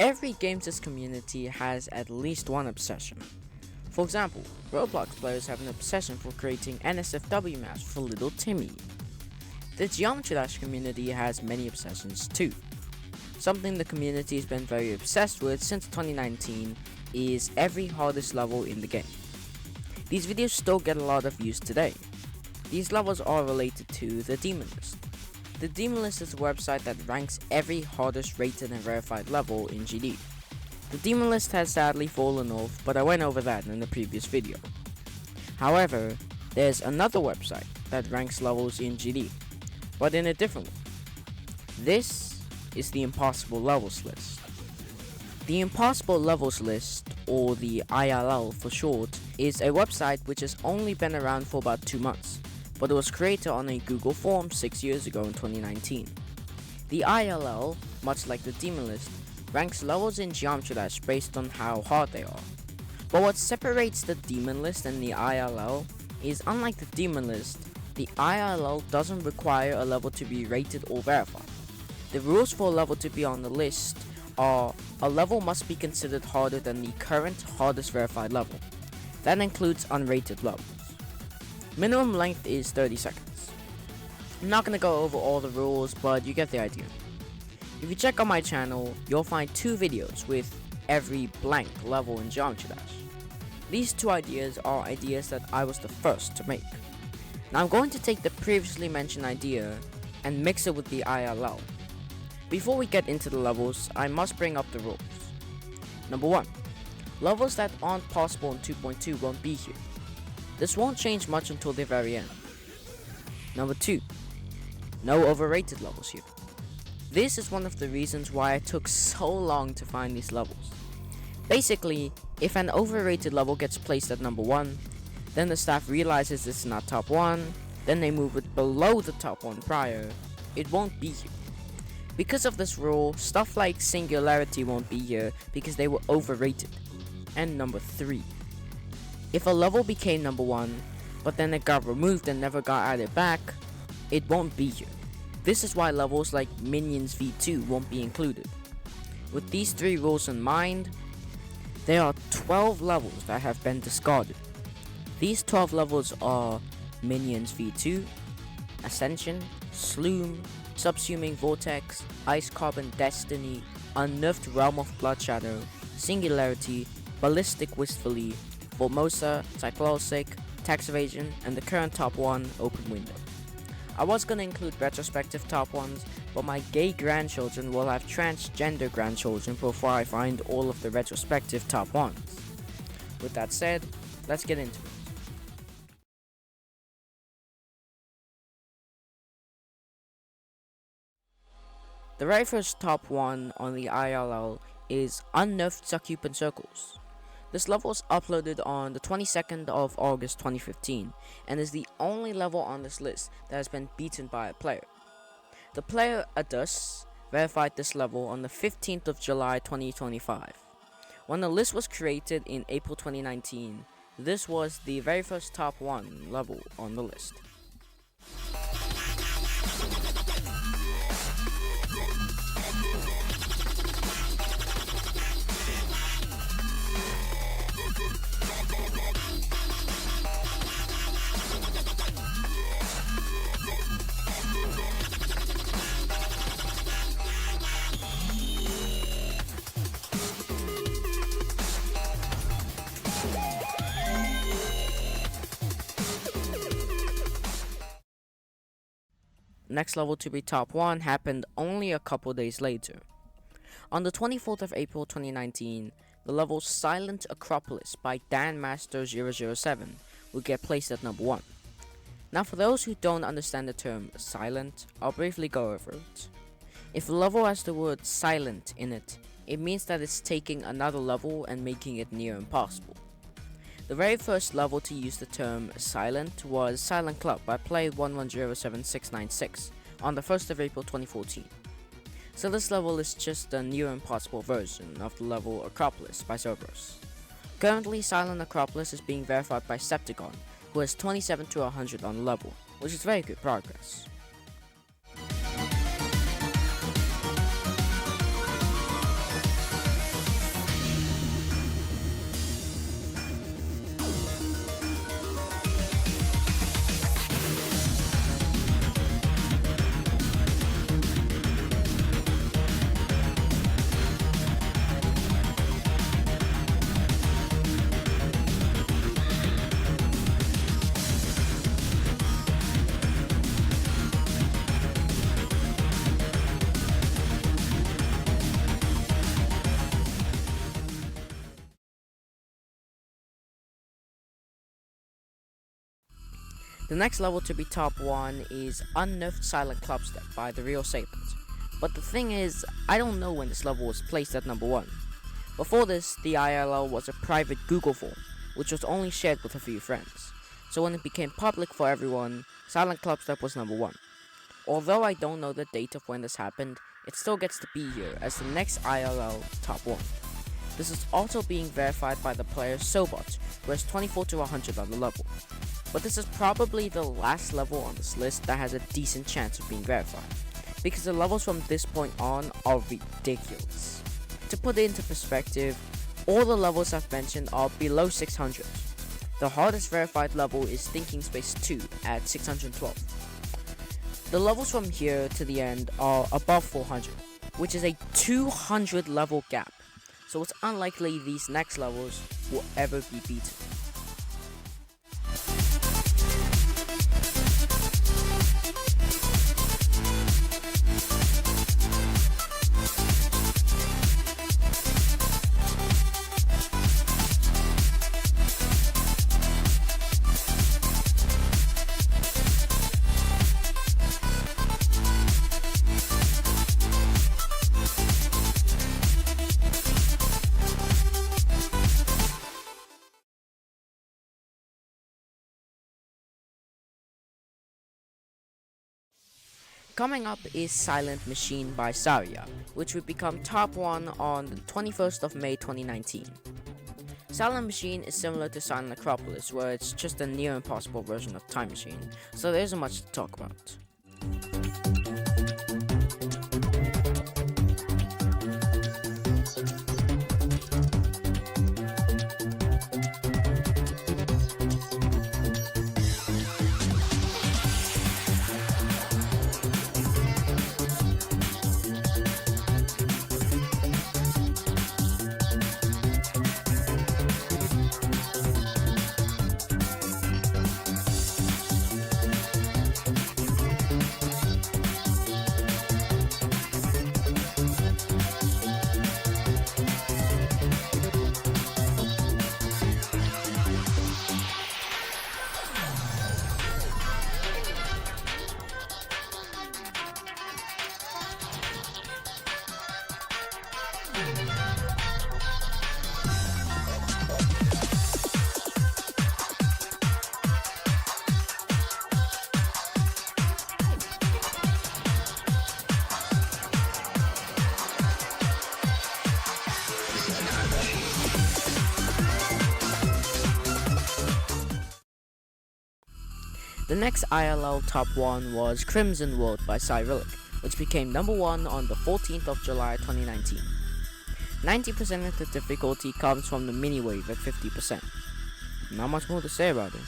Every games community has at least one obsession. For example, Roblox players have an obsession for creating NSFW maps for little Timmy. The Geometry Dash community has many obsessions too. Something the community has been very obsessed with since 2019 is every hardest level in the game. These videos still get a lot of views today. These levels are related to the Demon List. The Demon List is a website that ranks every hardest rated and verified level in GD. The Demon List has sadly fallen off, but I went over that in the previous video. However, there's another website that ranks levels in GD, but in a different way. This is the Impossible Levels List. The Impossible Levels List, or the ILL for short, is a website which has only been around for about 2 months, but it was created on a Google form 6 years ago in 2019. The ILL, much like the Demon List, ranks levels in Geometry Dash based on how hard they are. But what separates the Demon List and the ILL is, unlike the Demon List, the ILL doesn't require a level to be rated or verified. The rules for a level to be on the list are: a level must be considered harder than the current hardest verified level. That includes unrated levels. Minimum length is 30 seconds. I'm not going to go over all the rules, but you get the idea. If you check on my channel, you'll find 2 videos with every blank level in Geometry Dash. These 2 ideas are ideas that I was the first to make. Now I'm going to take the previously mentioned idea and mix it with the ILL. Before we get into the levels, I must bring up the rules. Number 1. Levels that aren't possible in 2.2 won't be here. This won't change much until the very end. Number 2. No overrated levels here. This is one of the reasons why it took so long to find these levels. Basically, if an overrated level gets placed at number 1, then the staff realizes it's not top 1, then they move it below the top 1 prior, it won't be here. Because of this rule, stuff like Singularity won't be here because they were overrated. And number 3. If a level became number 1, but then it got removed and never got added back, it won't be here. This is why levels like Minions V2 won't be included. With these 3 rules in mind, there are 12 levels that have been discarded. These 12 levels are Minions V2, Ascension, Sloom, Subsuming Vortex, Ice Carbon Destiny, Unnerved Realm of Blood Shadow, Singularity, Ballistic Wistfully, Formosa, Cyclosic, Tax Evasion, and the current top 1, Open Window. I was gonna include retrospective top 1s, but my gay grandchildren will have transgender grandchildren before I find all of the retrospective top 1s. With that said, let's get into it. The very first top 1 on the ILL is Unnerved Succubant Circles. This level was uploaded on the 22nd of August 2015 and is the only level on this list that has been beaten by a player. The player Adus verified this level on the 15th of July 2025. When the list was created in April 2019, this was the very first top 1 level on the list. Next level to be top 1 happened only a couple days later. On the 24th of April 2019, the level Silent Acropolis by DanMaster007 will get placed at number 1. Now for those who don't understand the term silent, I'll briefly go over it. If a level has the word silent in it, it means that it's taking another level and making it near impossible. The very first level to use the term silent was Silent Club by player 1107696 on the 1st of April 2014. So this level is just a near impossible version of the level Acropolis by Cerberus. Currently, Silent Acropolis is being verified by Septagon, who has 27 to 100 on the level, which is very good progress. The next level to be top 1 is Unnerfed Silent Clubstep by the Real Sailors. But the thing is, I don't know when this level was placed at number 1. Before this, the ILL was a private Google form, which was only shared with a few friends. So when it became public for everyone, Silent Clubstep was number 1. Although I don't know the date of when this happened, it still gets to be here as the next ILL top 1. This is also being verified by the player Sobot, who has 24 to 100 on the level. But this is probably the last level on this list that has a decent chance of being verified, because the levels from this point on are ridiculous. To put it into perspective, all the levels I've mentioned are below 600. The hardest verified level is Thinking Space 2 at 612. The levels from here to the end are above 400, which is a 200 level gap, so it's unlikely these next levels will ever be beaten. Coming up is Silent Machine by Saria, which would become top 1 on the 21st of May 2019. Silent Machine is similar to Silent Acropolis, where it's just a near impossible version of Time Machine, so there isn't much to talk about. The next ILL top 1 was Crimson World by Cyrillic, which became number 1 on the 14th of July 2019. 90% of the difficulty comes from the mini wave at 50%. Not much more to say about it.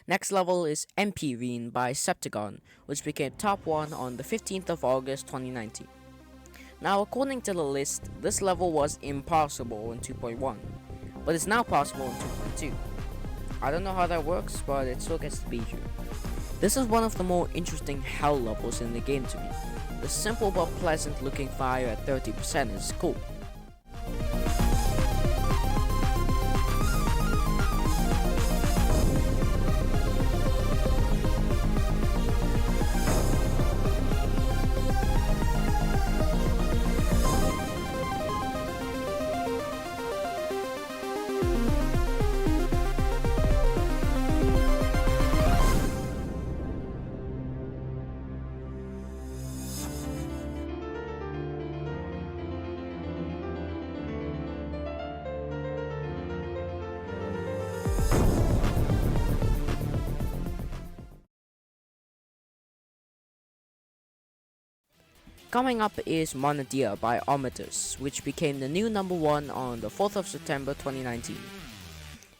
Next level is MP Reen by Septagon, which became top 1 on the 15th of August 2019. Now, according to the list, this level was impossible in 2.1, but it's now possible in 2.2. I don't know how that works, but it still gets to be here. This is one of the more interesting hell levels in the game to me. The simple but pleasant looking fire at 30% is cool. Coming up is Monadia by Omitus, which became the new number 1 on the 4th of September 2019.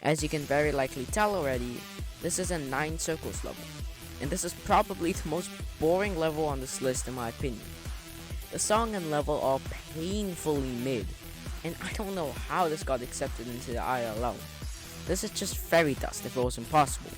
As you can very likely tell already, this is a 9 circles level, and this is probably the most boring level on this list in my opinion. The song and level are painfully mid, and I don't know how this got accepted into the ILL. This is just fairy dust if it was impossible.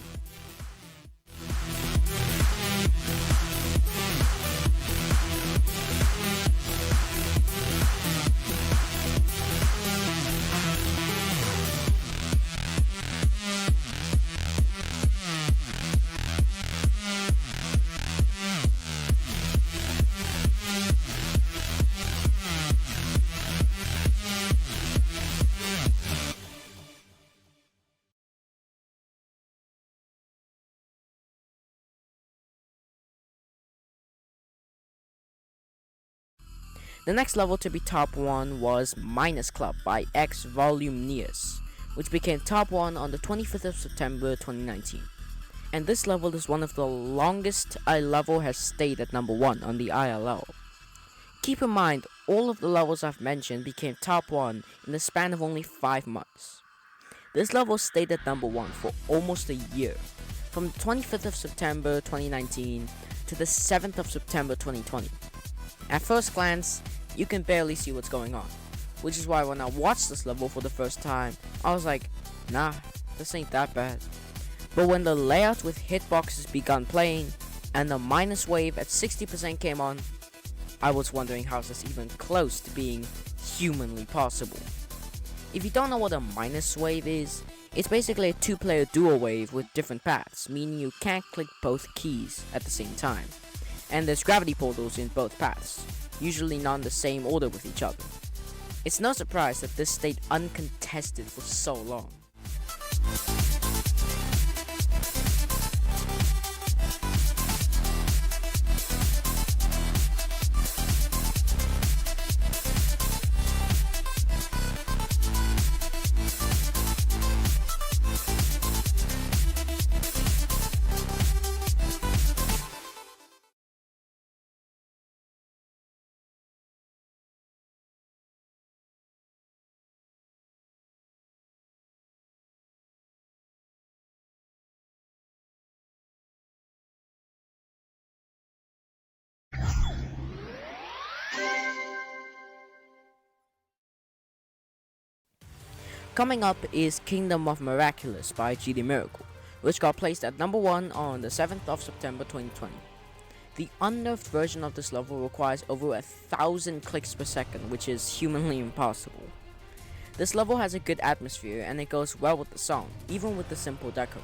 The next level to be top 1 was Minus Club by X Voluminous, which became top 1 on the 25th of September 2019. And this level is one of the longest a level has stayed at number 1 on the ILL. Keep in mind, all of the levels I've mentioned became top 1 in the span of only 5 months. This level stayed at number 1 for almost a year, from the 25th of September 2019 to the 7th of September 2020. At first glance, you can barely see what's going on, which is why when I watched this level for the first time, I was like, nah, this ain't that bad. But when the layout with hitboxes began playing, and the minus wave at 60% came on, I was wondering how is this even close to being humanly possible. If you don't know what a minus wave is, it's basically a 2-player duo wave with different paths, meaning you can't click both keys at the same time. And there's gravity portals in both paths, usually not in the same order with each other. It's no surprise that this stayed uncontested for so long. Coming up is Kingdom of Miraculous by GD Miracle, which got placed at number 1 on the 7th of September 2020. The unnerfed version of this level requires over 1,000 clicks per second, which is humanly impossible. This level has a good atmosphere and it goes well with the song, even with the simple deco.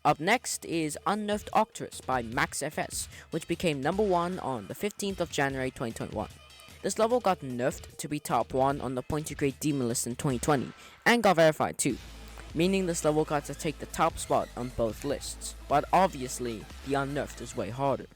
Up next is Unnerved Octorus by Max FS, which became number 1 on the 15th of January 2021. This level got nerfed to be top 1 on the Point to Grade Demon list in 2020, and got verified too, meaning this level got to take the top spot on both lists, but obviously the unnerfed is way harder.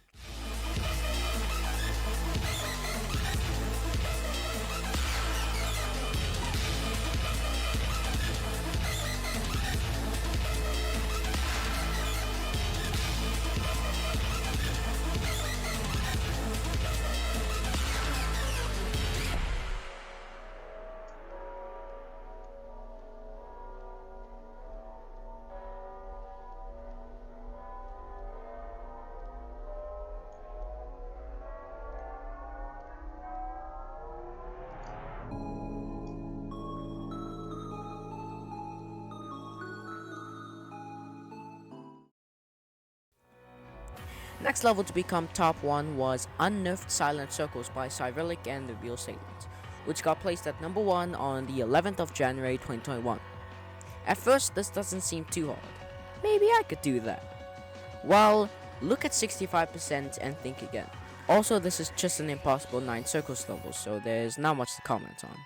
Next level to become top 1 was Unnerfed Silent Circles by Cyrillic and the Real Salient, which got placed at number 1 on the 11th of January 2021. At first, this doesn't seem too hard. Maybe I could do that. Well, look at 65% and think again. Also, this is just an impossible 9 circles level, so there's not much to comment on.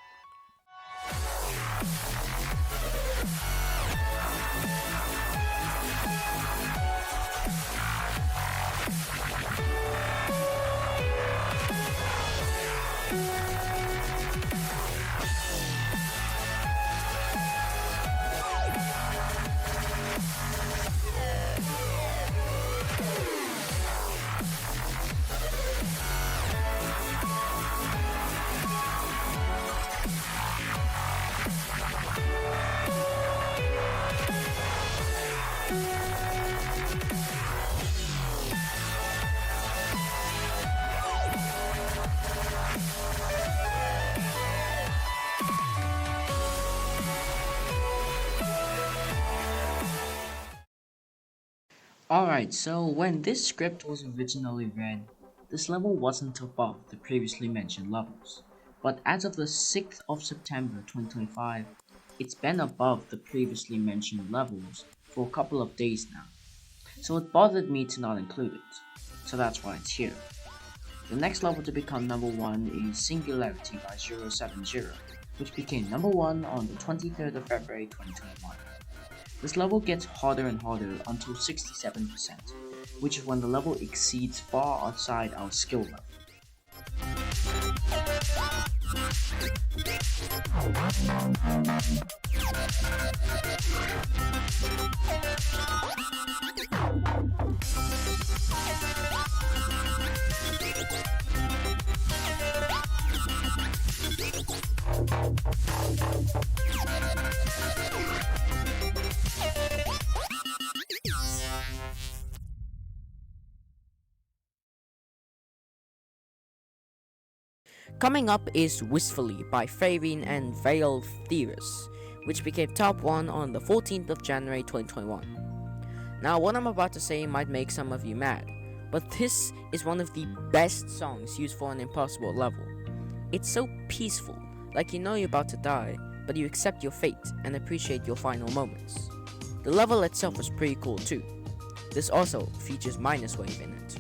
Alright, so when this script was originally read, this level wasn't above the previously mentioned levels, but as of the 6th of September 2025, it's been above the previously mentioned levels for a couple of days now, so it bothered me to not include it, so that's why it's here. The next level to become number 1 is Singularity by 070, which became number 1 on the 23rd of February 2021. This level gets harder and harder until 67%, which is when the level exceeds far outside our skill level. Coming up is Wistfully by Faerine and Veiled Theorist, which became top 1 on the 14th of January 2021. Now, what I'm about to say might make some of you mad, but this is one of the best songs used for an impossible level. It's so peaceful, like you know you're about to die, but you accept your fate and appreciate your final moments. The level itself is pretty cool too. This also features Minus Wave in it.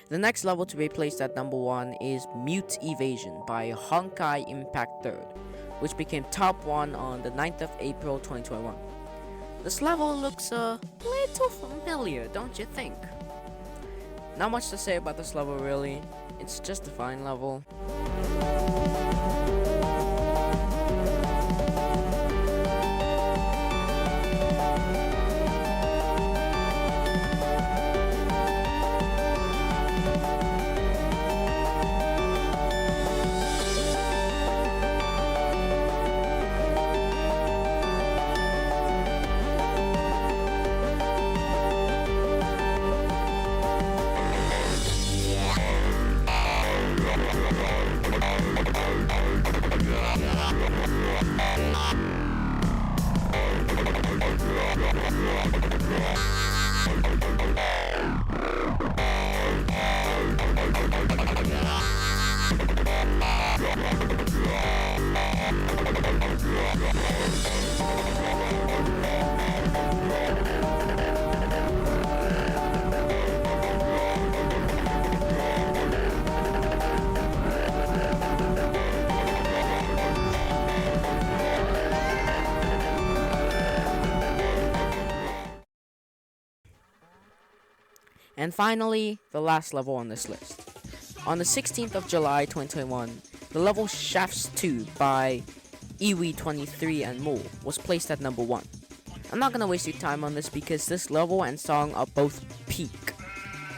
The next level to be placed at number 1 is Mute Evasion by Honkai Impact 3rd, which became top 1 on the 9th of April 2021. This level looks a little familiar, don't you think? Not much to say about this level really, it's just a fine level. And finally, the last level on this list. On the 16th of July 2021, the level Shafts 2 by Iwi23 and more was placed at number 1. I'm not gonna waste your time on this because this level and song are both peak.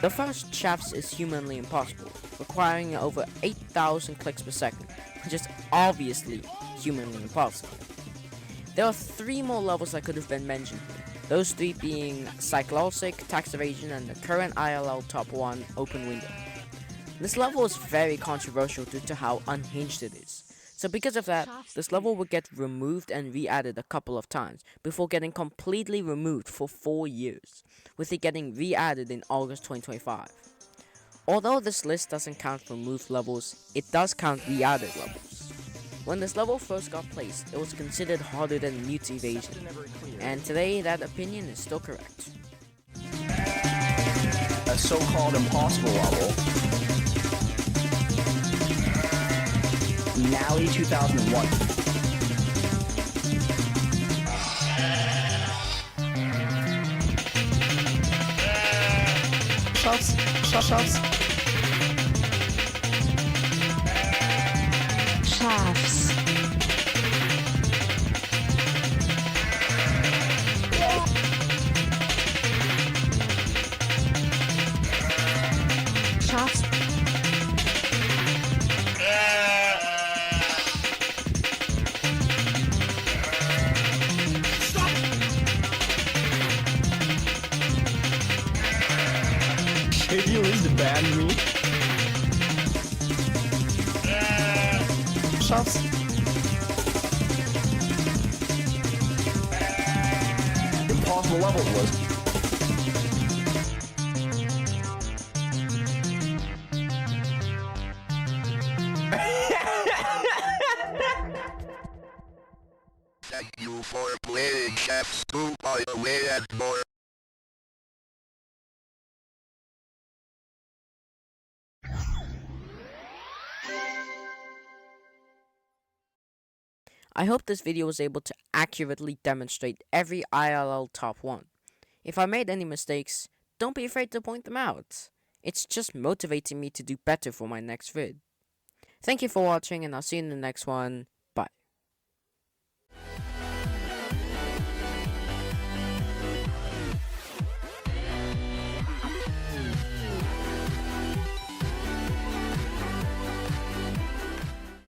The first Shafts is humanly impossible, requiring over 8,000 clicks per second, which is obviously humanly impossible. There are 3 more levels that could have been mentioned here. Those 3 being Cyclosic, Tax Evasion, and the current ILL Top 1 Open Window. This level is very controversial due to how unhinged it is. So because of that, this level will get removed and re-added a couple of times before getting completely removed for 4 years, with it getting re-added in August 2025. Although this list doesn't count removed levels, it does count re-added levels. When this level first got placed, it was considered harder than Mute Evasion, and today that opinion is still correct. A so-called impossible level. Nally 2001. Shots. Shafts. Shafts. KDO is the bad me. Shots. Impossible level it was. Thank you for playing Shafts 2 by the way and more. I hope this video was able to accurately demonstrate every ILL top 1. If I made any mistakes, don't be afraid to point them out. It's just motivating me to do better for my next vid. Thank you for watching and I'll see you in the next one.